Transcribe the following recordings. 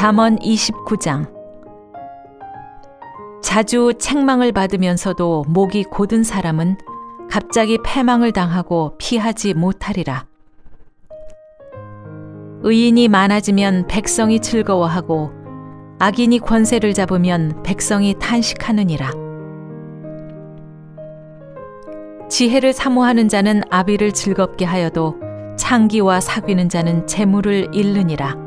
잠언 29장. 자주 책망을 받으면서도 목이 곧은 사람은 갑자기 패망을 당하고 피하지 못하리라. 의인이 많아지면 백성이 즐거워하고 악인이 권세를 잡으면 백성이 탄식하느니라. 지혜를 사모하는 자는 아비를 즐겁게 하여도 창기와 사귀는 자는 재물을 잃느니라.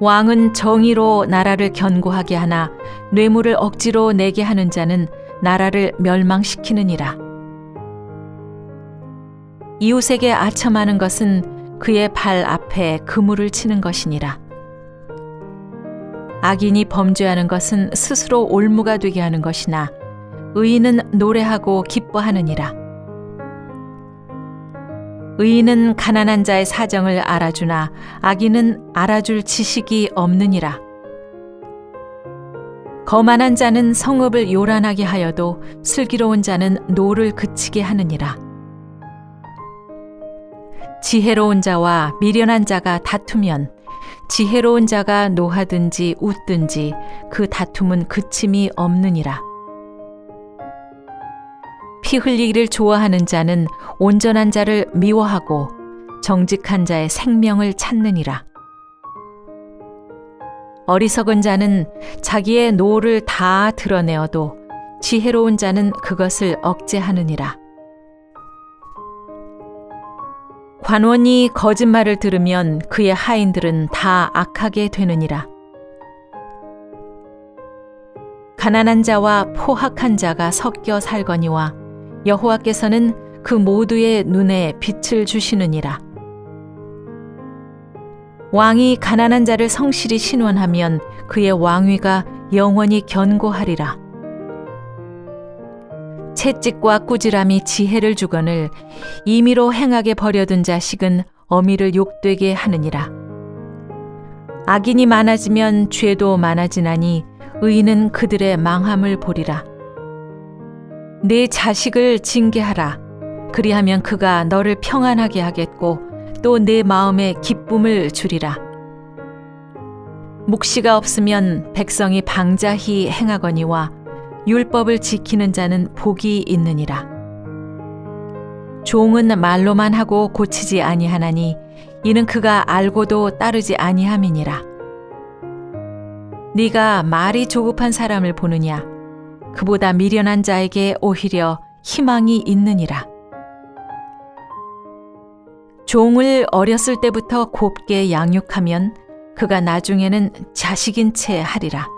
왕은 정의로 나라를 견고하게 하나 뇌물을 억지로 내게 하는 자는 나라를 멸망시키느니라. 이웃에게 아첨하는 것은 그의 발 앞에 그물을 치는 것이니라. 악인이 범죄하는 것은 스스로 올무가 되게 하는 것이나 의인은 노래하고 기뻐하느니라. 의인은 가난한 자의 사정을 알아주나 악인은 알아줄 지식이 없느니라. 거만한 자는 성읍을 요란하게 하여도 슬기로운 자는 노를 그치게 하느니라. 지혜로운 자와 미련한 자가 다투면 지혜로운 자가 노하든지 웃든지 그 다툼은 그침이 없느니라. 피 흘리기를 좋아하는 자는 온전한 자를 미워하고 정직한 자의 생명을 찾느니라. 어리석은 자는 자기의 노를 다 드러내어도 지혜로운 자는 그것을 억제하느니라. 관원이 거짓말을 들으면 그의 하인들은 다 악하게 되느니라. 가난한 자와 포학한 자가 섞여 살거니와 여호와께서는 그 모두의 눈에 빛을 주시느니라. 왕이 가난한 자를 성실히 신원하면 그의 왕위가 영원히 견고하리라. 채찍과 꾸지람이 지혜를 주거늘 임의로 행하게 버려둔 자식은 어미를 욕되게 하느니라. 악인이 많아지면 죄도 많아지나니 의인은 그들의 망함을 보리라. 내 자식을 징계하라. 그리하면 그가 너를 평안하게 하겠고 또 내 마음에 기쁨을 주리라. 묵시가 없으면 백성이 방자히 행하거니와 율법을 지키는 자는 복이 있느니라. 종은 말로만 하고 고치지 아니하나니 이는 그가 알고도 따르지 아니함이니라. 네가 말이 조급한 사람을 보느냐? 그보다 미련한 자에게 오히려 희망이 있느니라. 종을 어렸을 때부터 곱게 양육하면 그가 나중에는 자식인 채 하리라.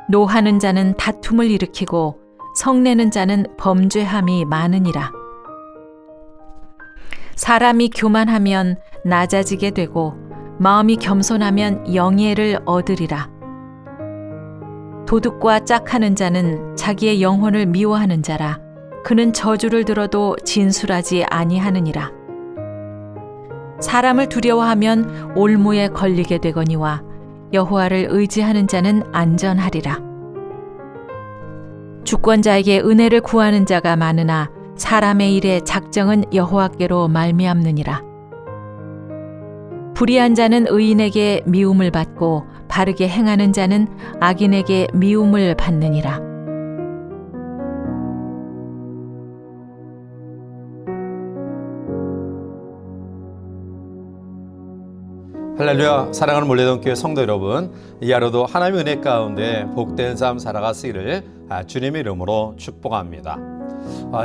노하는 자는 다툼을 일으키고 성내는 자는 범죄함이 많으니라. 사람이 교만하면 낮아지게 되고 마음이 겸손하면 영예를 얻으리라. 도둑과 짝하는 자는 자기의 영혼을 미워하는 자라. 그는 저주를 들어도 진술하지 아니하느니라. 사람을 두려워하면 올무에 걸리게 되거니와 여호와를 의지하는 자는 안전하리라. 주권자에게 은혜를 구하는 자가 많으나 사람의 일에 작정은 여호와께로 말미암느니라. 불의한 자는 의인에게 미움을 받고 바르게 행하는 자는 악인에게 미움을 받느니라. 할렐루야. 사랑하는 몰래동교회 성도 여러분, 이 하루도 하나님의 은혜 가운데 복된 삶 살아가시기를 주님의 이름으로 축복합니다.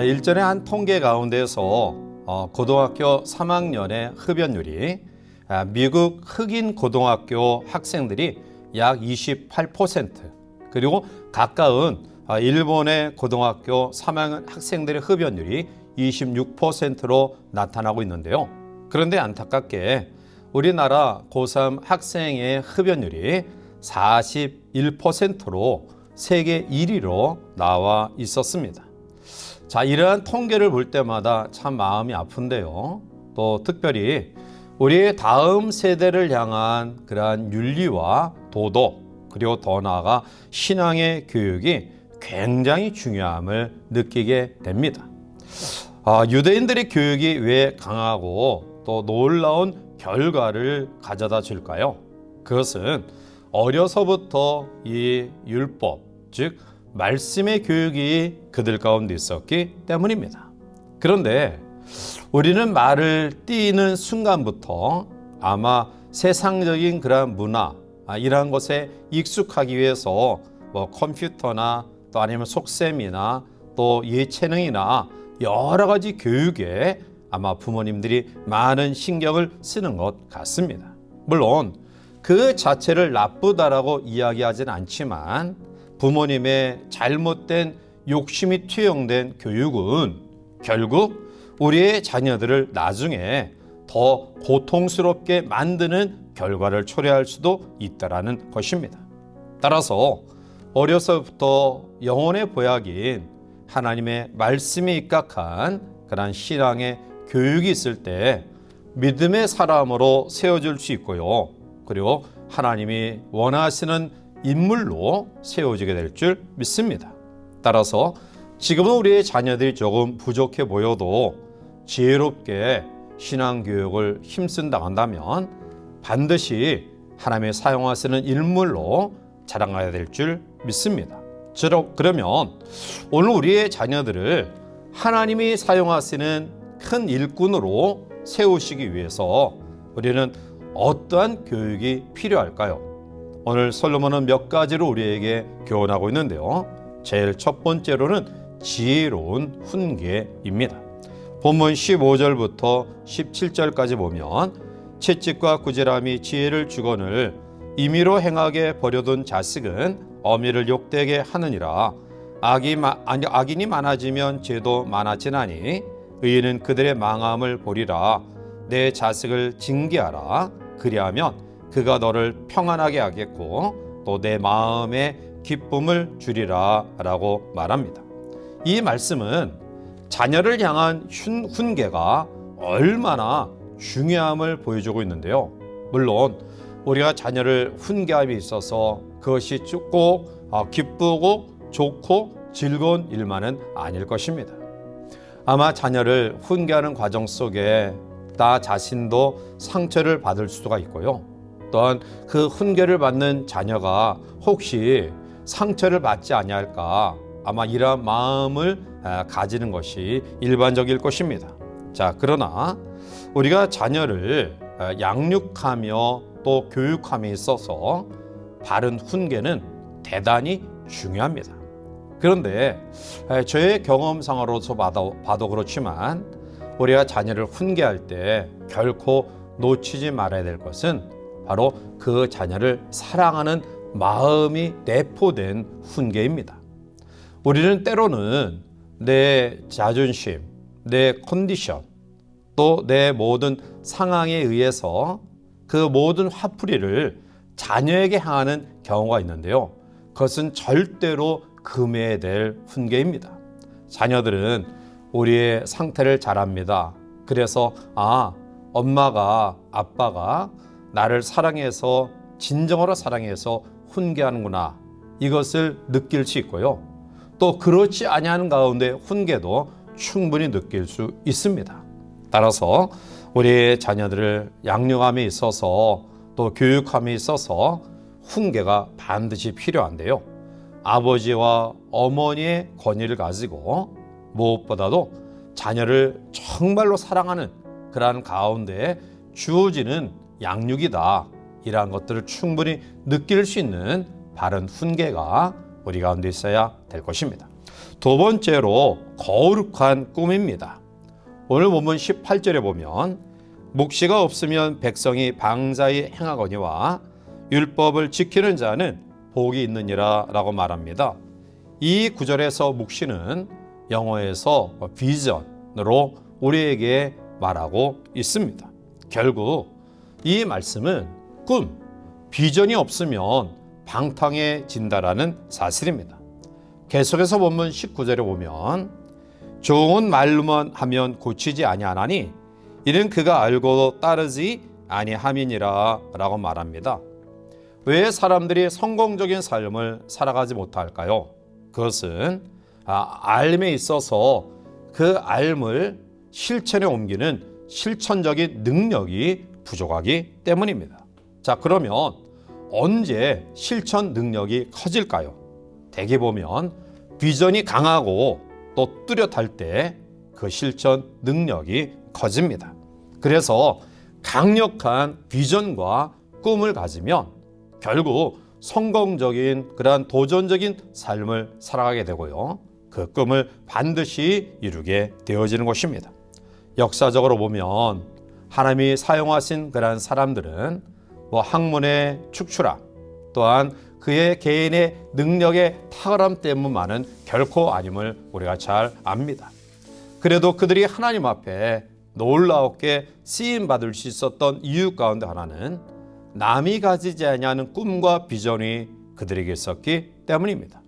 일전에 한 통계 가운데서 고등학교 3학년의 흡연율이 미국 흑인 고등학교 학생들이 약 28%, 그리고 가까운 일본의 고등학교 3학년 학생들의 흡연율이 26%로 나타나고 있는데요. 그런데 안타깝게 우리나라 고3 학생의 흡연율이 41%로 세계 1위로 나와 있었습니다. 자, 이러한 통계를 볼 때마다 참 마음이 아픈데요. 또 특별히 우리의 다음 세대를 향한 그러한 윤리와 도덕, 그리고 더 나아가 신앙의 교육이 굉장히 중요함을 느끼게 됩니다. 유대인들의 교육이 왜 강하고 또 놀라운 결과를 가져다 줄까요? 그것은 어려서부터 이 율법, 즉 말씀의 교육이 그들 가운데 있었기 때문입니다. 그런데 우리는 말을 띄는 순간부터 아마 세상적인 그런 문화, 이러한 것에 익숙하기 위해서 컴퓨터나 또 아니면 속셈이나 또 예체능이나 여러 가지 교육에 아마 부모님들이 많은 신경을 쓰는 것 같습니다. 물론 그 자체를 나쁘다라고 이야기하지는 않지만 부모님의 잘못된 욕심이 투영된 교육은 결국 우리의 자녀들을 나중에 더 고통스럽게 만드는 결과를 초래할 수도 있다라는 것입니다. 따라서 어려서부터 영혼의 보약인 하나님의 말씀에 입각한 그런 신앙의 교육이 있을 때 믿음의 사람으로 세워질 수 있고요. 그리고 하나님이 원하시는 인물로 세워지게 될 줄 믿습니다. 따라서 지금은 우리의 자녀들이 조금 부족해 보여도 지혜롭게 신앙교육을 힘쓴다 한다면 반드시 하나님의 사용하시는 인물로 자라가야 될 줄 믿습니다. 그러면 오늘 우리의 자녀들을 하나님이 사용하시는 큰 일꾼으로 세우시기 위해서 우리는 어떠한 교육이 필요할까요? 오늘 솔로몬은 몇 가지로 우리에게 교훈하고 있는데요. 제일 첫 번째로는 지혜로운 훈계입니다. 본문 15절부터 17절까지 보면 채찍과 구제람이 지혜를 주거늘 임의로 행하게 버려둔 자식은 어미를 욕되게 하느니라. 악인이 많아지면 죄도 많아지나니 의인은 그들의 망함을 보리라. 내 자식을 징계하라. 그리하면 그가 너를 평안하게 하겠고 또 내 마음에 기쁨을 주리라 라고 말합니다. 이 말씀은 자녀를 향한 훈계가 얼마나 중요함을 보여주고 있는데요. 물론 우리가 자녀를 훈계함에 있어서 그것이 꼭 기쁘고 좋고 즐거운 일만은 아닐 것입니다. 아마 자녀를 훈계하는 과정 속에 나 자신도 상처를 받을 수가 있고요. 또한 그 훈계를 받는 자녀가 혹시 상처를 받지 아니할까 아마 이러한 마음을 가지는 것이 일반적일 것입니다. 자, 그러나 우리가 자녀를 양육하며 또 교육함에 있어서 바른 훈계는 대단히 중요합니다. 그런데 저의 경험상으로서 봐도 그렇지만 우리가 자녀를 훈계할 때 결코 놓치지 말아야 될 것은 바로 그 자녀를 사랑하는 마음이 내포된 훈계입니다. 우리는 때로는 내 자존심, 내 컨디션, 또 내 모든 상황에 의해서 그 모든 화풀이를 자녀에게 향하는 경우가 있는데요. 그것은 절대로 금해야 될 훈계입니다. 자녀들은 우리의 상태를 잘 압니다. 그래서 엄마가 아빠가 나를 사랑해서 진정으로 사랑해서 훈계하는구나 이것을 느낄 수 있고요. 또 그렇지 아니하는 가운데 훈계도 충분히 느낄 수 있습니다. 따라서 우리의 자녀들을 양육함에 있어서 또 교육함에 있어서 훈계가 반드시 필요한데요. 아버지와 어머니의 권위를 가지고 무엇보다도 자녀를 정말로 사랑하는 그러한 가운데 주어지는 양육이다. 이러한 것들을 충분히 느낄 수 있는 바른 훈계가 우리 가운데 있어야 될 것입니다. 두 번째로 거룩한 꿈입니다. 오늘 본문 18절에 보면 묵시가 없으면 백성이 방자히 행하거니와 율법을 지키는 자는 복이 있느니라 라고 말합니다. 이 구절에서 묵시는 영어에서 비전으로 우리에게 말하고 있습니다. 결국 이 말씀은 꿈, 비전이 없으면 방탕해진다라는 사실입니다. 계속해서 본문 19절에 보면 좋은 말로만 하면 고치지 아니하나니 이는 그가 알고도 따르지 아니함이니라 라고 말합니다. 왜 사람들이 성공적인 삶을 살아가지 못할까요? 그것은 알림에 있어서 그 알림을 실천에 옮기는 실천적인 능력이 부족하기 때문입니다. 자, 그러면 언제 실천 능력이 커질까요? 대개 보면 비전이 강하고 또 뚜렷할 때 그 실천 능력이 커집니다. 그래서 강력한 비전과 꿈을 가지면 결국 성공적인 그러한 도전적인 삶을 살아가게 되고요. 그 꿈을 반드시 이루게 되어지는 것입니다. 역사적으로 보면 하나님이 사용하신 그러한 사람들은 학문의 축출함 또한 그의 개인의 능력의 탁월함 때문만은 결코 아님을 우리가 잘 압니다. 그래도 그들이 하나님 앞에 놀라웠게 쓰임받을 수 있었던 이유 가운데 하나는 남이 가지지 아니하는 꿈과 비전이 그들에게 있었기 때문입니다.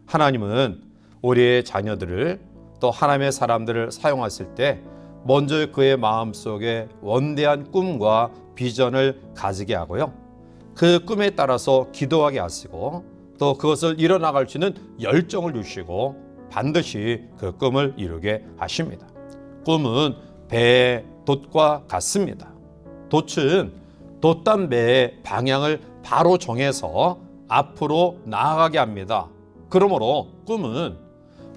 하나님은 우리의 자녀들을 또 하나님의 사람들을 사용하실 때 먼저 그의 마음속에 원대한 꿈과 비전을 가지게 하고요. 그 꿈에 따라서 기도하게 하시고 또 그것을 이뤄나갈 수 있는 열정을 주시고 반드시 그 꿈을 이루게 하십니다. 꿈은 배의 돛과 같습니다. 돛은 돛단 배의 방향을 바로 정해서 앞으로 나아가게 합니다. 그러므로 꿈은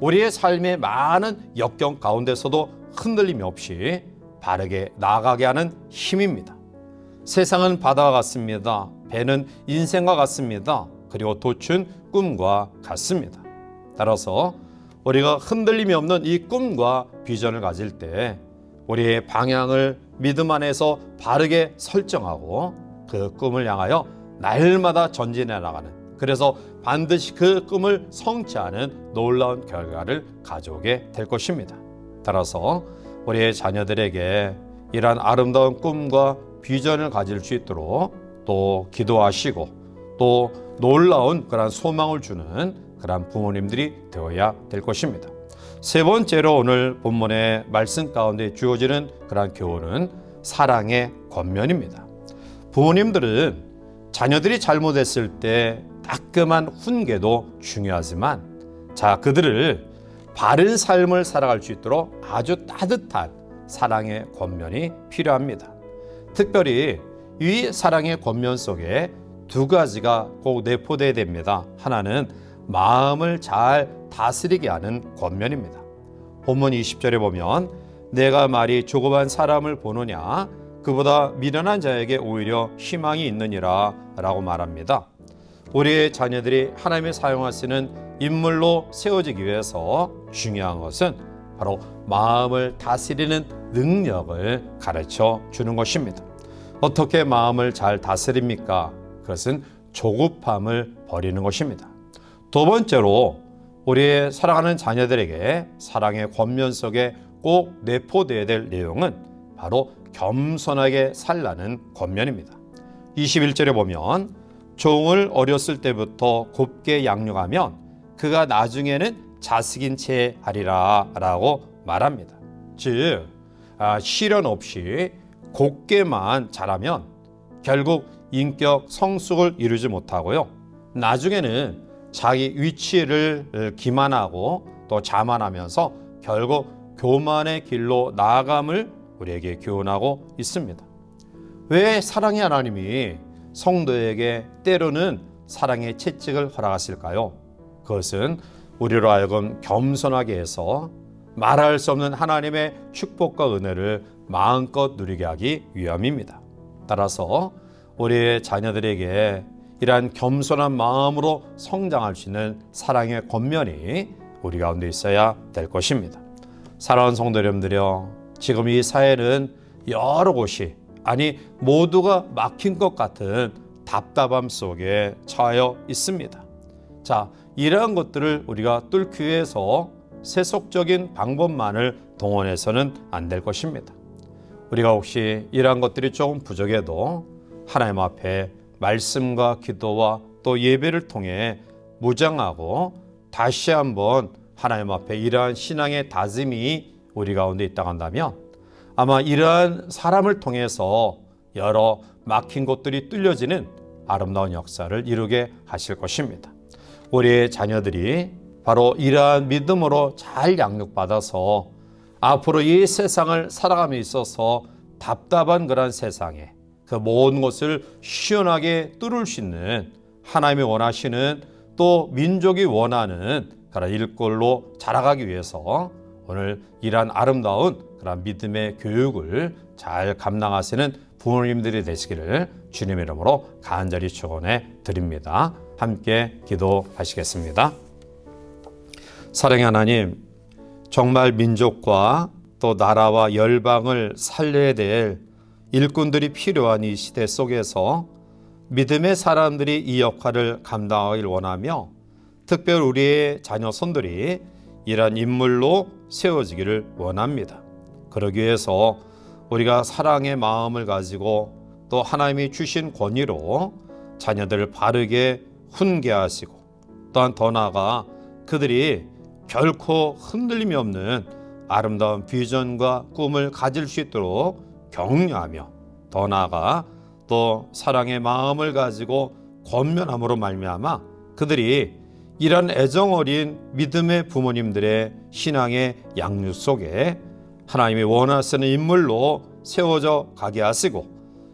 우리의 삶의 많은 역경 가운데서도 흔들림이 없이 바르게 나아가게 하는 힘입니다. 세상은 바다와 같습니다. 배는 인생과 같습니다. 그리고 돛은 꿈과 같습니다. 따라서 우리가 흔들림이 없는 이 꿈과 비전을 가질 때 우리의 방향을 믿음 안에서 바르게 설정하고 그 꿈을 향하여 날마다 전진해 나가는, 그래서 반드시 그 꿈을 성취하는 놀라운 결과를 가져오게 될 것입니다. 따라서 우리의 자녀들에게 이러한 아름다운 꿈과 비전을 가질 수 있도록 또 기도하시고 또 놀라운 그런 소망을 주는 그런 부모님들이 되어야 될 것입니다. 세 번째로 오늘 본문의 말씀 가운데 주어지는 그런 교훈은 사랑의 권면입니다. 부모님들은 자녀들이 잘못했을 때 따끔한 훈계도 중요하지만 그들을 바른 삶을 살아갈 수 있도록 아주 따뜻한 사랑의 권면이 필요합니다. 특별히 이 사랑의 권면 속에 두 가지가 꼭 내포되어야 됩니다. 하나는 마음을 잘 다스리게 하는 권면입니다. 본문 20절에 보면 내가 말이 조급한 사람을 보느냐 그보다 미련한 자에게 오히려 희망이 있느니라 라고 말합니다. 우리의 자녀들이 하나님의 사용하시는 인물로 세워지기 위해서 중요한 것은 바로 마음을 다스리는 능력을 가르쳐 주는 것입니다. 어떻게 마음을 잘 다스립니까? 그것은 조급함을 버리는 것입니다. 두 번째로 우리의 사랑하는 자녀들에게 사랑의 권면 속에 꼭 내포되어야 될 내용은 바로 겸손하게 살라는 권면입니다. 21절에 보면 종을 어렸을 때부터 곱게 양육하면 그가 나중에는 자식인 채 하리라 라고 말합니다. 즉 시련 없이 곱게만 자라면 결국 인격 성숙을 이루지 못하고요. 나중에는 자기 위치를 기만하고 또 자만하면서 결국 교만의 길로 나아감을 우리에게 교훈하고 있습니다. 왜 사랑의 하나님이 성도에게 때로는 사랑의 채찍을 허락하실까요? 그것은 우리로 하여금 겸손하게 해서 말할 수 없는 하나님의 축복과 은혜를 마음껏 누리게 하기 위함입니다. 따라서 우리의 자녀들에게 이러한 겸손한 마음으로 성장할 수 있는 사랑의 권면이 우리 가운데 있어야 될 것입니다. 사랑하는 성도 여러분들이요, 지금 이 사회는 여러 곳이 모두가 막힌 것 같은 답답함 속에 처하여 있습니다. 이러한 것들을 우리가 뚫기 위해서 세속적인 방법만을 동원해서는 안 될 것입니다. 우리가 혹시 이러한 것들이 조금 부족해도 하나님 앞에 말씀과 기도와 또 예배를 통해 무장하고 다시 한번 하나님 앞에 이러한 신앙의 다짐이 우리 가운데 있다고 한다면 아마 이러한 사람을 통해서 여러 막힌 곳들이 뚫려지는 아름다운 역사를 이루게 하실 것입니다. 우리의 자녀들이 바로 이러한 믿음으로 잘 양육받아서 앞으로 이 세상을 살아감에 있어서 답답한 그런 세상에 그 모든 것을 시원하게 뚫을 수 있는 하나님이 원하시는 또 민족이 원하는 그런 일꾼로 자라가기 위해서 오늘 이러한 아름다운 그런 믿음의 교육을 잘 감당하시는 부모님들이 되시기를 주님의 이름으로 간절히 축원해 드립니다. 함께 기도하시겠습니다. 사랑의 하나님, 정말 민족과 또 나라와 열방을 살려야 될 일꾼들이 필요한 이 시대 속에서 믿음의 사람들이 이 역할을 감당하길 원하며 특별히 우리의 자녀 손들이 이러한 인물로 세워지기를 원합니다. 그러기 위해서 우리가 사랑의 마음을 가지고 또 하나님이 주신 권위로 자녀들을 바르게 훈계하시고 또한 더 나아가 그들이 결코 흔들림이 없는 아름다운 비전과 꿈을 가질 수 있도록 격려하며 더 나아가 또 사랑의 마음을 가지고 권면함으로 말미암아 그들이 이런 애정 어린 믿음의 부모님들의 신앙의 양육 속에 하나님이 원하시는 인물로 세워져 가게 하시고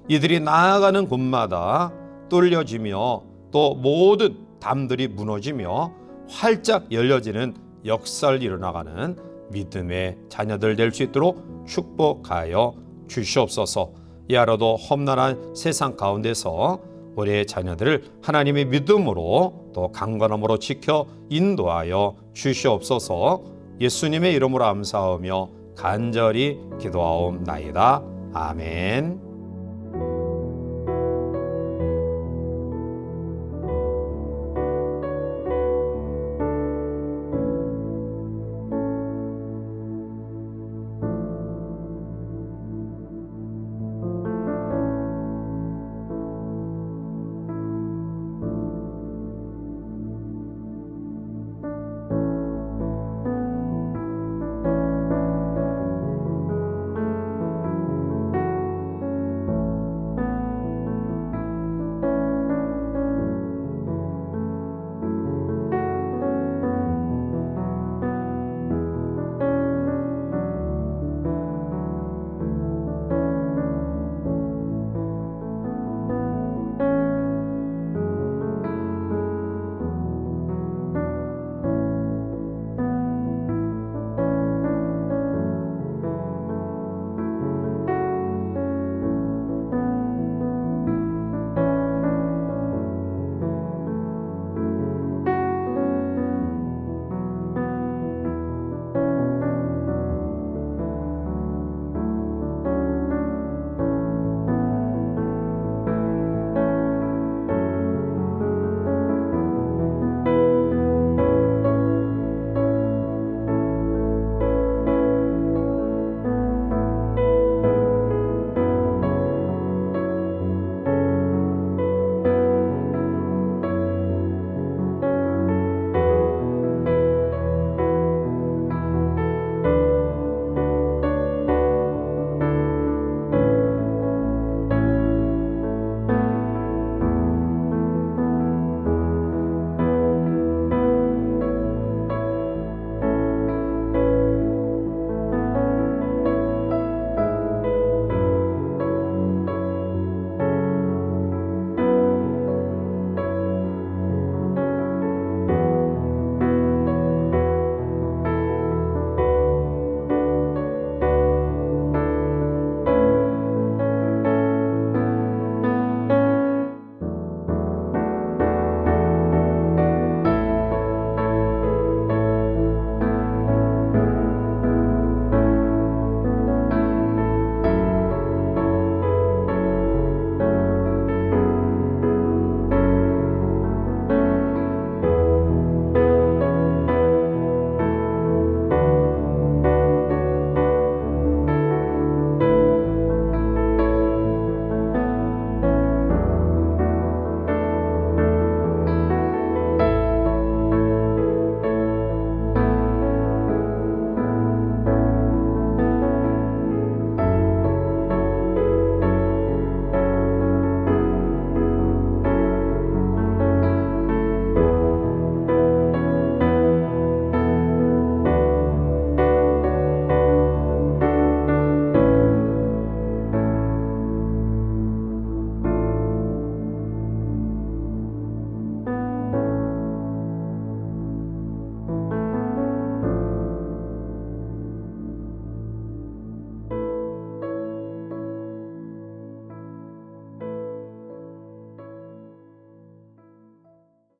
이들이 나아가는 곳마다 뚫려지며 또 모든 담들이 무너지며 활짝 열려지는 역사를 일어나가는 믿음의 자녀들 될 수 있도록 축복하여 주시옵소서. 이 하루도 험난한 세상 가운데서 우리의 자녀들을 하나님의 믿음으로 또 강건함으로 지켜 인도하여 주시옵소서. 예수님의 이름으로 감사하며 간절히 기도하옵나이다. 아멘.